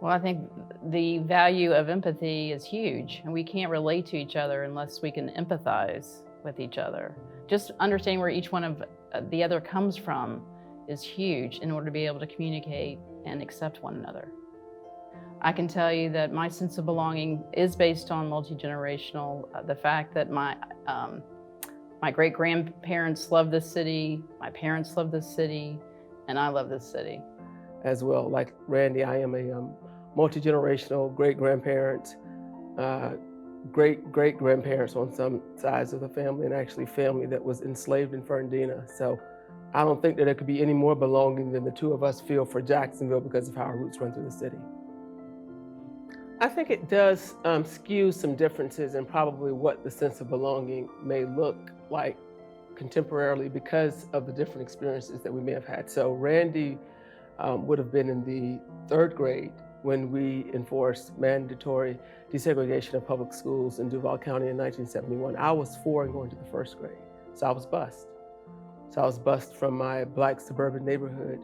Well, I think the value of empathy is huge, and we can't relate to each other unless we can empathize with each other. Just understanding where each one of the other comes from is huge in order to be able to communicate and accept one another. I can tell you that my sense of belonging is based on multi-generational. The fact that my great-grandparents love this city, my parents love this city, and I love this city. As well, like Randy, I am a multi-generational great-grandparent, great-great-grandparents on some sides of the family, and actually family that was enslaved in Fernandina. So I don't think that there could be any more belonging than the two of us feel for Jacksonville because of how our roots run through the city. I think it does skew some differences in probably what the sense of belonging may look like contemporarily because of the different experiences that we may have had. So Randy would have been in the 3rd grade when we enforced mandatory desegregation of public schools in Duval County in 1971. I was 4 and going to the 1st grade, so I was bused. So I was bused from my Black suburban neighborhood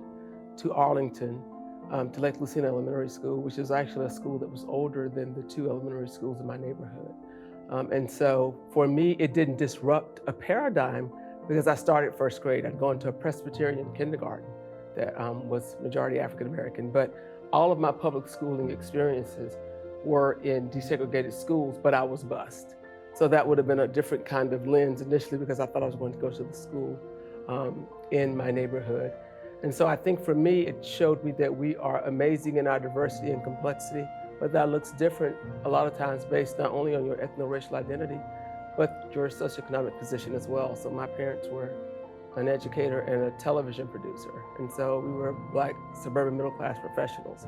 to Arlington, to Lake Lucina Elementary School, which is actually a school that was older than the 2 elementary schools in my neighborhood. And so for me, it didn't disrupt a paradigm because I started 1st grade. I'd gone to a Presbyterian kindergarten that was majority African American, but all of my public schooling experiences were in desegregated schools, but I was bused. So that would have been a different kind of lens initially because I thought I was going to go to the school in my neighborhood. And so I think for me, it showed me that we are amazing in our diversity and complexity, but that looks different a lot of times based not only on your ethno-racial identity, but your socioeconomic position as well. So my parents were an educator and a television producer. And so we were Black suburban middle-class professionals.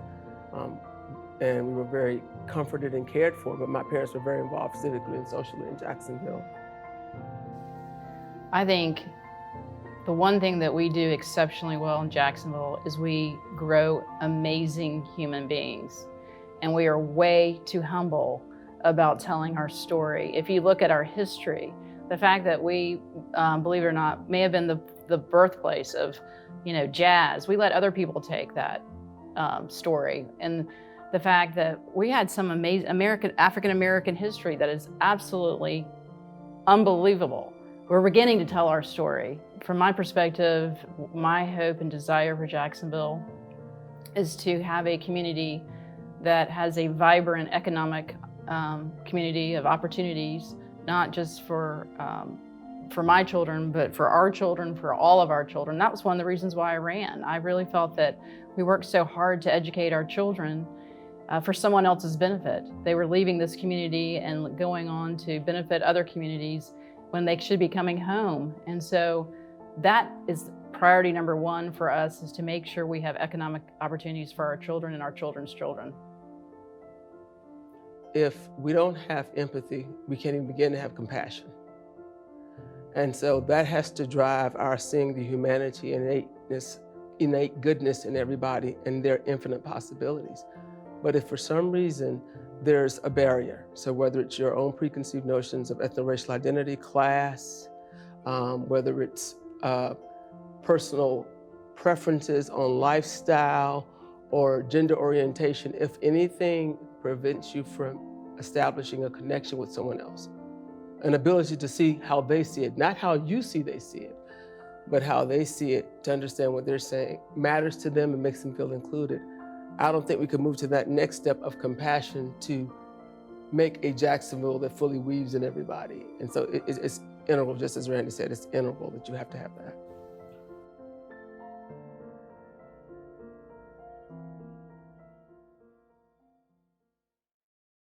And we were very comforted and cared for, but my parents were very involved civically and socially in Jacksonville. I think the one thing that we do exceptionally well in Jacksonville is we grow amazing human beings. And we are way too humble about telling our story. If you look at our history, the fact that we, believe it or not, may have been the birthplace of, jazz. We let other people take that story. And the fact that we had some amazing African-American history that is absolutely unbelievable. We're beginning to tell our story. From my perspective, my hope and desire for Jacksonville is to have a community that has a vibrant economic community of opportunities, not just for my children, but for our children, for all of our children. That was one of the reasons why I ran. I really felt that we worked so hard to educate our children for someone else's benefit. They were leaving this community and going on to benefit other communities when they should be coming home. And so that is priority number 1 for us, is to make sure we have economic opportunities for our children and our children's children. If we don't have empathy, we can't even begin to have compassion. And so that has to drive our seeing the humanity and innate goodness in everybody and their infinite possibilities. But if for some reason there's a barrier, so whether it's your own preconceived notions of ethno-racial identity, class, whether it's personal preferences on lifestyle or gender orientation, if anything prevents you from establishing a connection with someone else, an ability to see how they see it, not how you see they see it, but how they see it, to understand what they're saying, matters to them and makes them feel included. I don't think we could move to that next step of compassion to make a Jacksonville that fully weaves in everybody. And so it's integral, just as Randy said, it's integral that you have to have that.